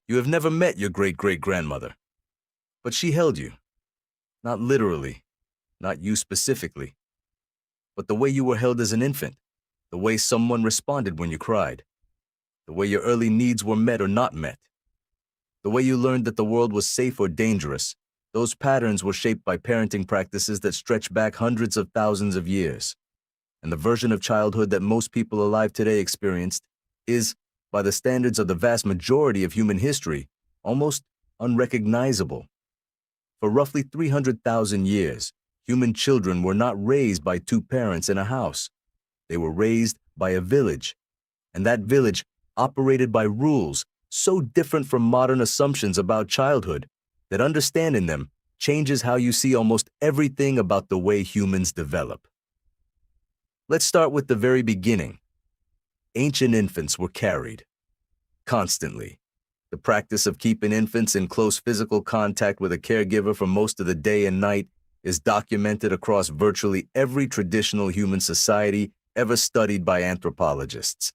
You have never met your great-great-grandmother, but she held you. Not literally, not you specifically, but the way you were held as an infant, the way someone responded when you cried, the way your early needs were met or not met, the way you learned that the world was safe or dangerous. Those patterns were shaped by parenting practices that stretch back hundreds of thousands of years. And the version of childhood that most people alive today experienced is, by the standards of the vast majority of human history, almost unrecognizable. For roughly 300,000 years, human children were not raised by two parents in a house. They were raised by a village, and that village operated by rules so different from modern assumptions about childhood that understanding them changes how you see almost everything about the way humans develop. Let's start with the very beginning. Ancient infants were carried constantly. The practice of keeping infants in close physical contact with a caregiver for most of the day and night is documented across virtually every traditional human society ever studied by anthropologists.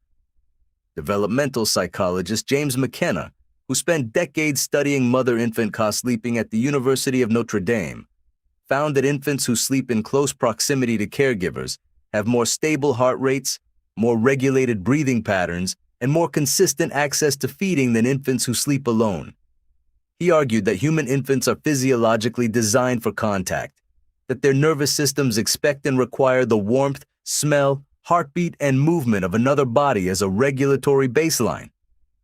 Developmental psychologist James McKenna, who spent decades studying mother-infant cosleeping at the University of Notre Dame, found that infants who sleep in close proximity to caregivers have more stable heart rates, more regulated breathing patterns, and more consistent access to feeding than infants who sleep alone. He argued that human infants are physiologically designed for contact, that their nervous systems expect and require the warmth, smell, heartbeat, and movement of another body as a regulatory baseline.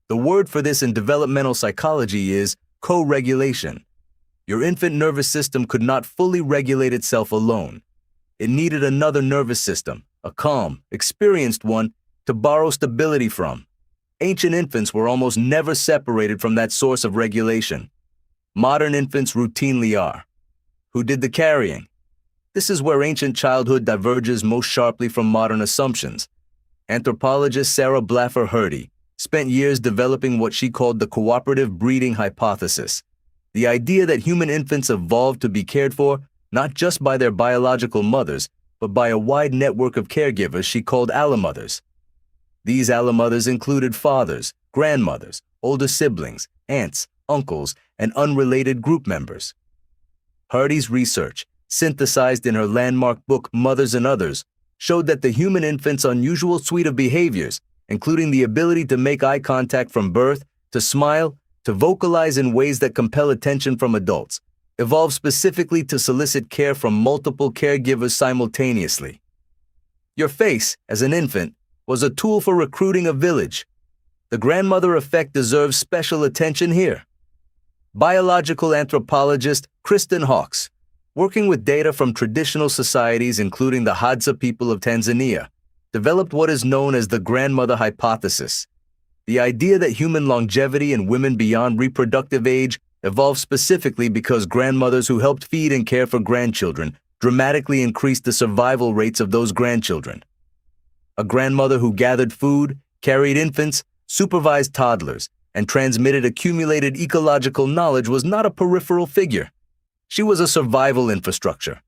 The word for this in developmental psychology is co-regulation. Your infant nervous system could not fully regulate itself alone. It needed another nervous system, a calm, experienced one, to borrow stability from. Ancient infants were almost never separated from that source of regulation. Modern infants routinely are. Who did the carrying? This is where ancient childhood diverges most sharply from modern assumptions. Anthropologist Sarah Blaffer Hrdy spent years developing what she called the cooperative breeding hypothesis, the idea that human infants evolved to be cared for not just by their biological mothers, but by a wide network of caregivers she called allomothers. These allomothers included fathers, grandmothers, older siblings, aunts, uncles, and unrelated group members. Hrdy's research, synthesized in her landmark book Mothers and Others, showed that the human infant's unusual suite of behaviors, including the ability to make eye contact from birth, to smile, to vocalize in ways that compel attention from adults, evolved specifically to solicit care from multiple caregivers simultaneously. Your face, as an infant, was a tool for recruiting a village. The grandmother effect deserves special attention here. Biological anthropologist Kristen Hawkes, working with data from traditional societies including the Hadza people of Tanzania, developed what is known as the grandmother hypothesis, the idea that human longevity in women beyond reproductive age evolved specifically because grandmothers who helped feed and care for grandchildren dramatically increased the survival rates of those grandchildren. A grandmother who gathered food, carried infants, supervised toddlers, and transmitted accumulated ecological knowledge was not a peripheral figure. She was a survival infrastructure.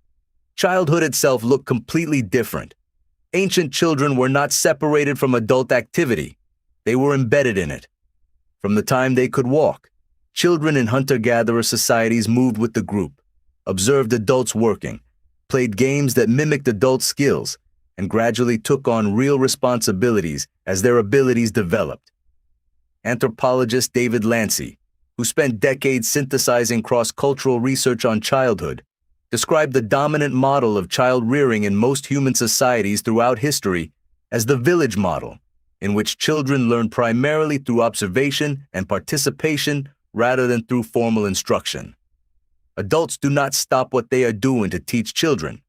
Childhood itself looked completely different. Ancient children were not separated from adult activity. They were embedded in it. From the time they could walk, children in hunter-gatherer societies moved with the group, observed adults working, played games that mimicked adult skills, and gradually took on real responsibilities as their abilities developed. Anthropologist David Lancy, who spent decades synthesizing cross-cultural research on childhood, described the dominant model of child rearing in most human societies throughout history as the village model, in which children learn primarily through observation and participation rather than through formal instruction. Adults do not stop what they are doing to teach children.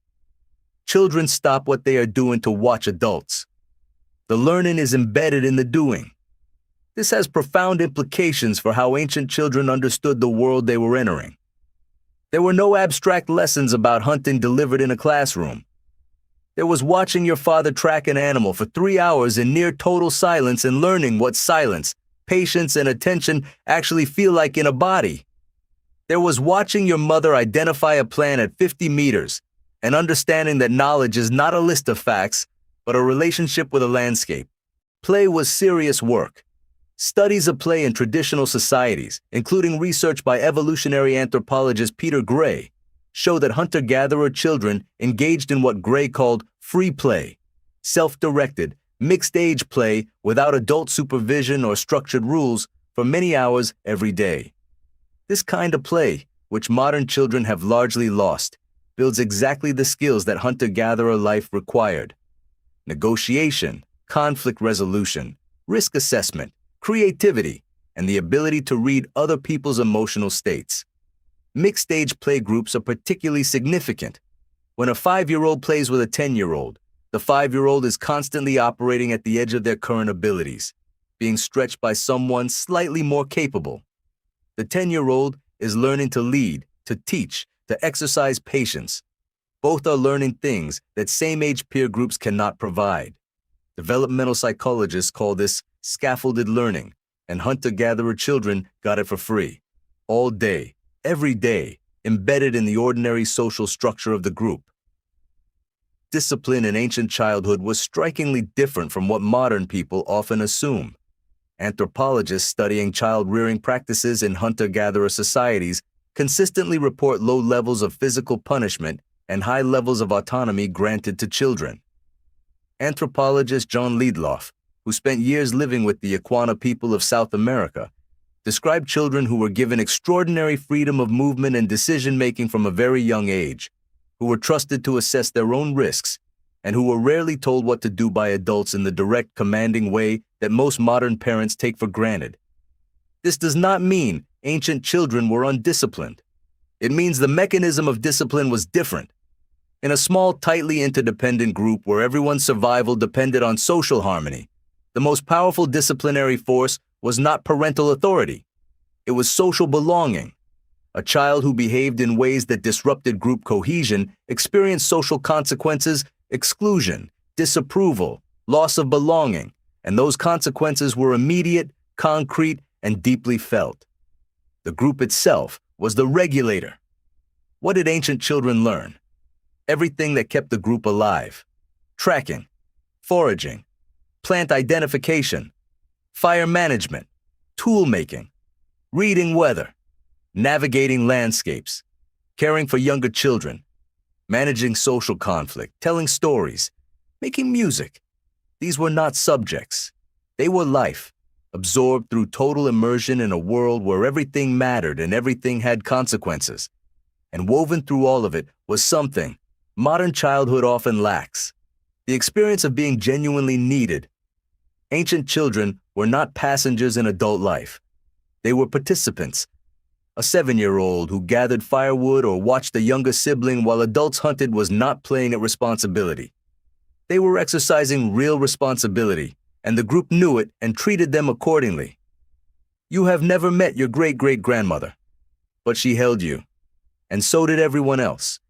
Children stop what they are doing to watch adults. The learning is embedded in the doing. This has profound implications for how ancient children understood the world they were entering. There were no abstract lessons about hunting delivered in a classroom. There was watching your father track an animal for 3 hours in near total silence and learning what silence, patience, and attention actually feel like in a body. There was watching your mother identify a plant at 50 meters and understanding that knowledge is not a list of facts, but a relationship with a landscape. Play was serious work. Studies of play in traditional societies, including research by evolutionary anthropologist Peter Gray, show that hunter-gatherer children engaged in what Gray called free play, self-directed, mixed-age play without adult supervision or structured rules for many hours every day. This kind of play, which modern children have largely lost, builds exactly the skills that hunter-gatherer life required: negotiation, conflict resolution, risk assessment, creativity, and the ability to read other people's emotional states. Mixed-age play groups are particularly significant. When a 5-year-old plays with a 10-year-old, the 5-year-old is constantly operating at the edge of their current abilities, being stretched by someone slightly more capable. The 10-year-old is learning to lead, to teach, to exercise patience. Both are learning things that same-age peer groups cannot provide. Developmental psychologists call this scaffolded learning, and hunter-gatherer children got it for free, all day, every day, embedded in the ordinary social structure of the group. Discipline in ancient childhood was strikingly different from what modern people often assume. Anthropologists studying child-rearing practices in hunter-gatherer societies consistently report low levels of physical punishment and high levels of autonomy granted to children. Anthropologist Jean Liedloff, who spent years living with the Yequana people of South America, described children who were given extraordinary freedom of movement and decision-making from a very young age, who were trusted to assess their own risks, and who were rarely told what to do by adults in the direct, commanding way that most modern parents take for granted. This does not mean ancient children were undisciplined. It means the mechanism of discipline was different. In a small, tightly interdependent group where everyone's survival depended on social harmony, the most powerful disciplinary force was not parental authority. It was social belonging. A child who behaved in ways that disrupted group cohesion experienced social consequences: exclusion, disapproval, loss of belonging, and those consequences were immediate, concrete, and deeply felt. The group itself was the regulator. What did ancient children learn? Everything that kept the group alive: tracking, foraging, plant identification, fire management, tool making, reading weather, navigating landscapes, caring for younger children, managing social conflict, telling stories, making music. These were not subjects. They were life, absorbed through total immersion in a world where everything mattered and everything had consequences. And woven through all of it was something modern childhood often lacks: the experience of being genuinely needed. Ancient children were not passengers in adult life. They were participants. A 7-year-old who gathered firewood or watched a younger sibling while adults hunted was not playing at responsibility. They were exercising real responsibility, and the group knew it and treated them accordingly. You have never met your great-great-grandmother, but she held you, and so did everyone else.